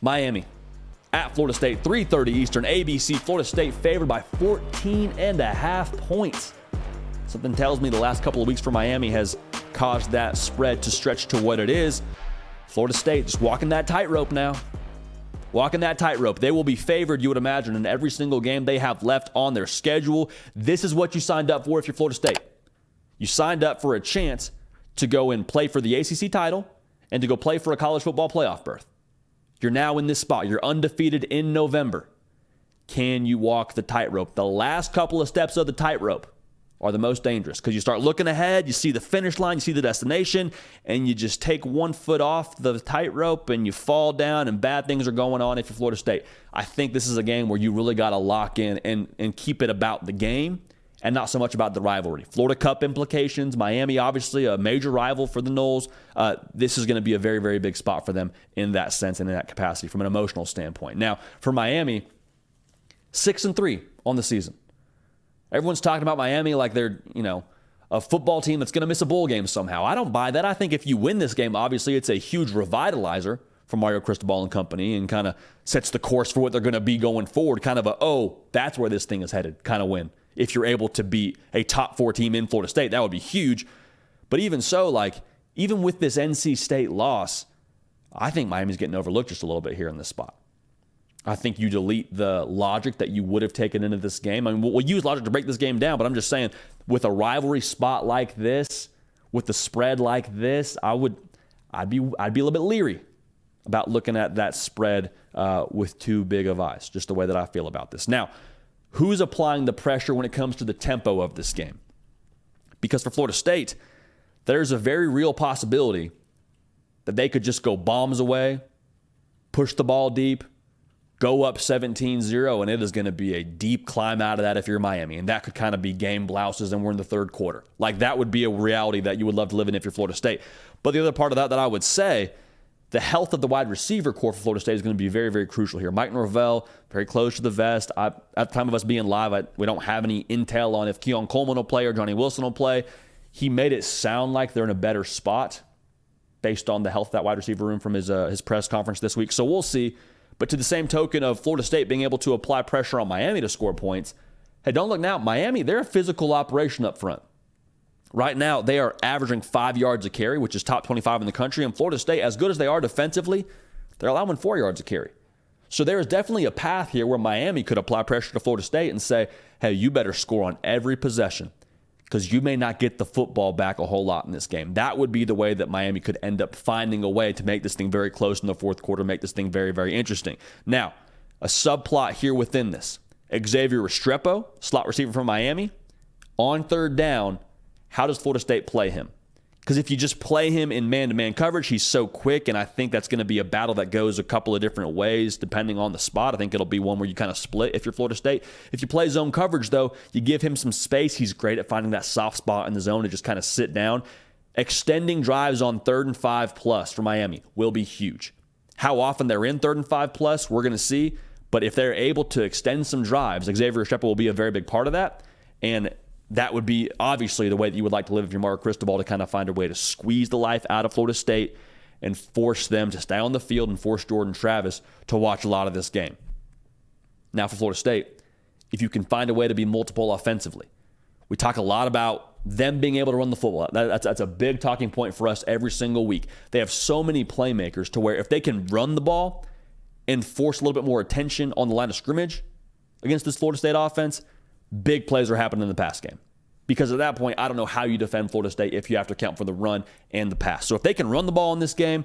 Miami at Florida State, 3:30 Eastern, ABC. Florida State favored by 14.5 points. Something tells me the last couple of weeks for Miami has caused that spread to stretch to what it is. Florida State just walking that tightrope now. Walking that tightrope. They will be favored, you would imagine, in every single game they have left on their schedule. This is what you signed up for if you're Florida State. You signed up for a chance to go and play for the ACC title and to go play for a college football playoff berth. You're now in this spot. You're undefeated in November. Can you walk the tightrope? The last couple of steps of the tightrope are the most dangerous because you start looking ahead, you see the finish line, you see the destination, and you just take one foot off the tightrope and you fall down and bad things are going on if you're Florida State. I think this is a game where you really got to lock in and keep it about the game and not so much about the rivalry. Florida Cup implications, Miami obviously a major rival for the Noles. This is going to be a very, very big spot for them in that sense and in that capacity from an emotional standpoint. Now, for Miami, 6-3 on the season. Everyone's talking about Miami like they're, a football team that's going to miss a bowl game somehow. I don't buy that. I think if you win this game, obviously it's a huge revitalizer for Mario Cristobal and company and kind of sets the course for what they're going to be going forward. Kind of that's where this thing is headed kind of win. If you're able to beat a top 4 team in Florida State, that would be huge. But even so, even with this NC State loss, I think Miami's getting overlooked just a little bit here in this spot. I think you delete the logic that you would have taken into this game. I mean, we'll use logic to break this game down, but I'm just saying, with a rivalry spot like this, with the spread like this, I'd be a little bit leery about looking at that spread with too big of eyes, just the way that I feel about this. Now, who's applying the pressure when it comes to the tempo of this game? Because for Florida State, there's a very real possibility that they could just go bombs away, push the ball deep, go up 17-0, and it is going to be a deep climb out of that if you're Miami. And that could kind of be game blouses and we're in the third quarter. That would be a reality that you would love to live in if you're Florida State. But the other part of that I would say, the health of the wide receiver core for Florida State is going to be very, very crucial here. Mike Norvell, very close to the vest. At the time of us being live, we don't have any intel on if Keon Coleman will play or Johnny Wilson will play. He made it sound like they're in a better spot based on the health of that wide receiver room from his press conference this week. So we'll see. But to the same token of Florida State being able to apply pressure on Miami to score points, hey, don't look now. Miami, they're a physical operation up front. Right now, they are averaging 5 yards a carry, which is top 25 in the country. And Florida State, as good as they are defensively, they're allowing 4 yards a carry. So there is definitely a path here where Miami could apply pressure to Florida State and say, hey, you better score on every possession because you may not get the football back a whole lot in this game. That would be the way that Miami could end up finding a way to make this thing very close in the fourth quarter, make this thing very, very interesting. Now, a subplot here within this. Xavier Restrepo, slot receiver from Miami, on third down, how does Florida State play him? Because if you just play him in man-to-man coverage, he's so quick, and I think that's going to be a battle that goes a couple of different ways depending on the spot. I think it'll be one where you kind of split if you're Florida State. If you play zone coverage, though, you give him some space. He's great at finding that soft spot in the zone to just kind of sit down. Extending drives on 3rd and 5+ for Miami will be huge. How often they're in 3rd and 5+, we're going to see. But if they're able to extend some drives, Xavier Restrepo will be a very big part of that. And that would be obviously the way that you would like to live if you're Mario Cristobal, to kind of find a way to squeeze the life out of Florida State and force them to stay on the field and force Jordan Travis to watch a lot of this game. Now for Florida State, if you can find a way to be multiple offensively, we talk a lot about them being able to run the football. That's a big talking point for us every single week. They have so many playmakers to where if they can run the ball and force a little bit more attention on the line of scrimmage against this Florida State offense, big plays are happening in the pass game. Because at that point, I don't know how you defend Florida State if you have to account for the run and the pass. So if they can run the ball in this game,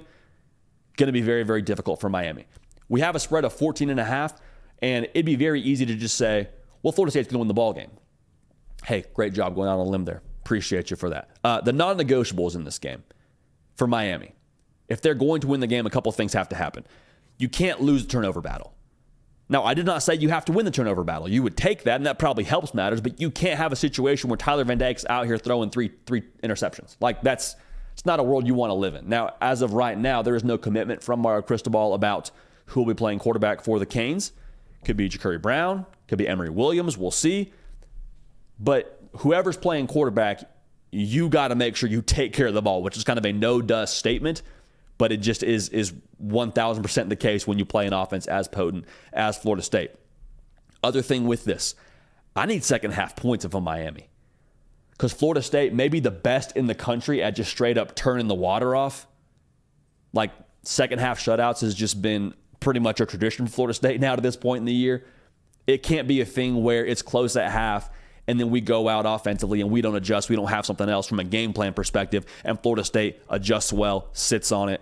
going to be very, very difficult for Miami. We have a spread of 14.5, and it'd be very easy to just say, well, Florida State's going to win the ball game. Hey, great job going out on a limb there. Appreciate you for that. The non-negotiables in this game for Miami, if they're going to win the game, a couple of things have to happen. You can't lose the turnover battle. Now, I did not say you have to win the turnover battle. You would take that, and that probably helps matters, but you can't have a situation where Tyler Van Dyke's out here throwing three interceptions. It's not a world you want to live in. Now, as of right now, there is no commitment from Mario Cristobal about who will be playing quarterback for the Canes. Could be Ja'Cory Brown, could be Emory Williams, we'll see. But whoever's playing quarterback, you got to make sure you take care of the ball, which is kind of a no-dust statement. but it just is 1,000% the case when you play an offense as potent as Florida State. Other thing with this, I need second half points if I'm Miami. Because Florida State may be the best in the country at just straight up turning the water off. Like, second half shutouts has just been pretty much a tradition for Florida State now to this point in the year. It can't be a thing where it's close at half and then we go out offensively and we don't adjust. We don't have something else from a game plan perspective, and Florida State adjusts well, sits on it,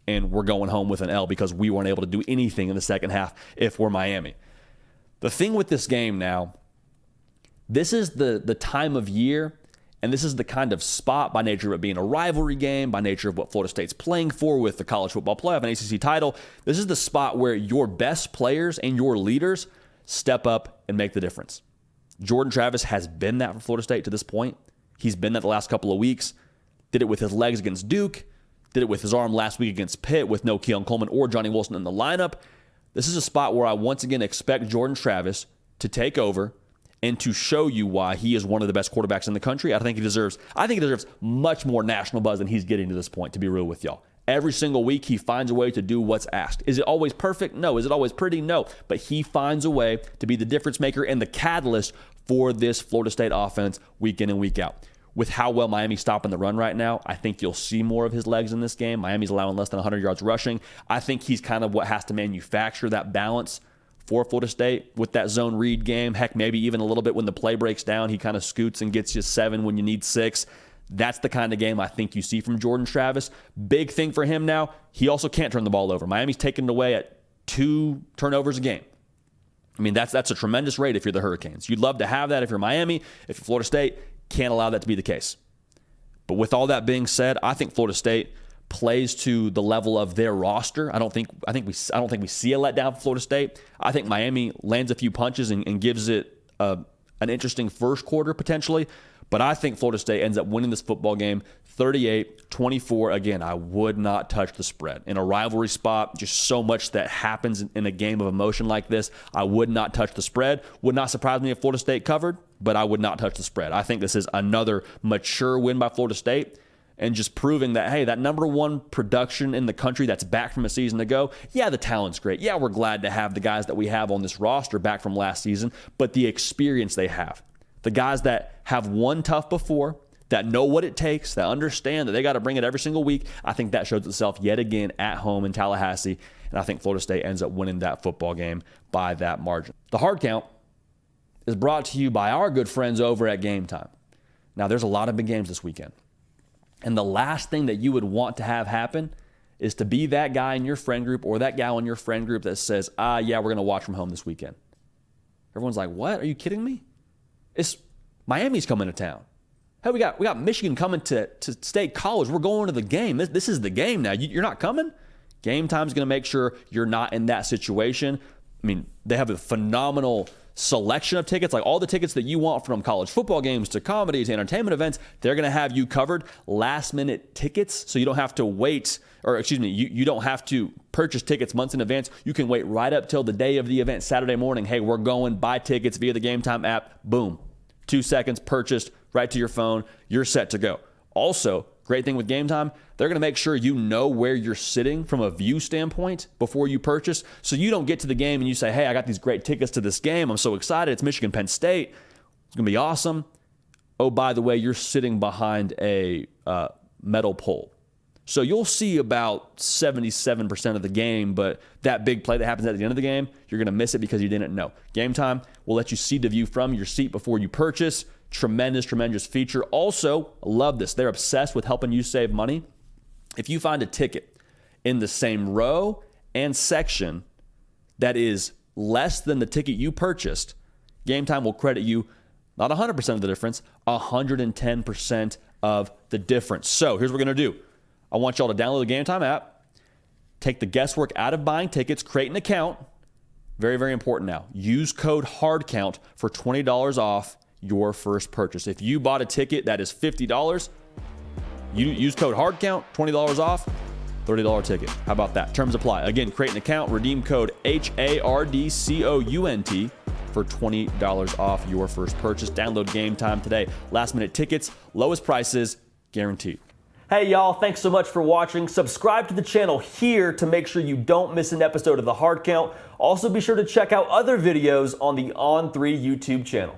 and we're going home with an L because we weren't able to do anything in the second half if we're Miami. The thing with this game now, this is the time of year, and this is the kind of spot, by nature of it being a rivalry game, by nature of what Florida State's playing for with the college football playoff and ACC title. This is the spot where your best players and your leaders step up and make the difference. Jordan Travis has been that for Florida State to this point. He's been that the last couple of weeks. Did it with his legs against Duke. Did it with his arm last week against Pitt with no Keon Coleman or Johnny Wilson in the lineup. This is a spot where I once again expect Jordan Travis to take over and to show you why he is one of the best quarterbacks in the country. I think he deserves much more national buzz than he's getting to this point, to be real with y'all. Every single week, he finds a way to do what's asked. Is it always perfect? No. Is it always pretty? No. But he finds a way to be the difference maker and the catalyst for this Florida State offense week in and week out. With how well Miami's stopping the run right now, I think you'll see more of his legs in this game. Miami's allowing less than 100 yards rushing. I think he's kind of what has to manufacture that balance for Florida State with that zone read game. Heck, maybe even a little bit when the play breaks down, he kind of scoots and gets you 7 when you need 6. That's the kind of game I think you see from Jordan Travis. Big thing for him now, he also can't turn the ball over. Miami's taken away at 2 turnovers a game. I mean, that's a tremendous rate if you're the Hurricanes. You'd love to have that if you're Miami. If you're Florida State, can't allow that to be the case. But with all that being said, I think Florida State plays to the level of their roster. I don't think we see a letdown for Florida State. I think Miami lands a few punches and gives it an interesting first quarter potentially. But I think Florida State ends up winning this football game 38-24. Again, I would not touch the spread. In a rivalry spot, just so much that happens in a game of emotion like this, I would not touch the spread. Would not surprise me if Florida State covered, but I would not touch the spread. I think this is another mature win by Florida State and just proving that, hey, that number one production in the country that's back from a season ago, yeah, the talent's great. Yeah, we're glad to have the guys that we have on this roster back from last season, but the experience they have, the guys that have won tough before, that know what it takes, that understand that they got to bring it every single week, I think that shows itself yet again at home in Tallahassee, and I think Florida State ends up winning that football game by that margin. The hard count is brought to you by our good friends over at Game Time. Now, there's a lot of big games this weekend, and the last thing that you would want to have happen is to be that guy in your friend group or that gal in your friend group that says, yeah, we're going to watch from home this weekend. Everyone's like, what? Are you kidding me? Miami's coming to town. Hey, we got Michigan coming to State College. We're going to the game. This is the game now. You're not coming? Game Time's going to make sure you're not in that situation. I mean, they have a phenomenal selection of tickets, like all the tickets that you want, from college football games to comedy to entertainment events. They're going to have you covered. Last minute tickets, so you don't have to wait, you don't have to purchase tickets months in advance. You can wait right up till the day of the event, Saturday morning. Hey, we're going, buy tickets via the Game Time app. Boom. 2 seconds, purchased, right to your phone. You're set to go. Also, great thing with Game Time, they're going to make sure you know where you're sitting from a view standpoint before you purchase, so you don't get to the game and you say, hey, I got these great tickets to this game. I'm so excited. It's Michigan Penn State. It's going to be awesome. Oh, by the way, you're sitting behind a metal pole. So you'll see about 77% of the game, but that big play that happens at the end of the game, you're going to miss it because you didn't know. Game Time will let you see the view from your seat before you purchase. Tremendous feature. Also, I love this. They're obsessed with helping you save money. If you find a ticket in the same row and section that is less than the ticket you purchased, Game Time will credit you not 100% of the difference, 110% of the difference. So here's what we're going to do. I want y'all to download the Game Time app, take the guesswork out of buying tickets, create an account. Very, very important now. Use code HARDCOUNT for $20 off your first purchase. If you bought a ticket that is $50, you use code HARDCOUNT, $20 off, $30 ticket. How about that? Terms apply. Again, create an account, redeem code HARDCOUNT for $20 off your first purchase. Download Game Time today. Last minute tickets, lowest prices, guaranteed. Hey y'all, thanks so much for watching. Subscribe to the channel here to make sure you don't miss an episode of The Hard Count. Also be sure to check out other videos on the On3 YouTube channel.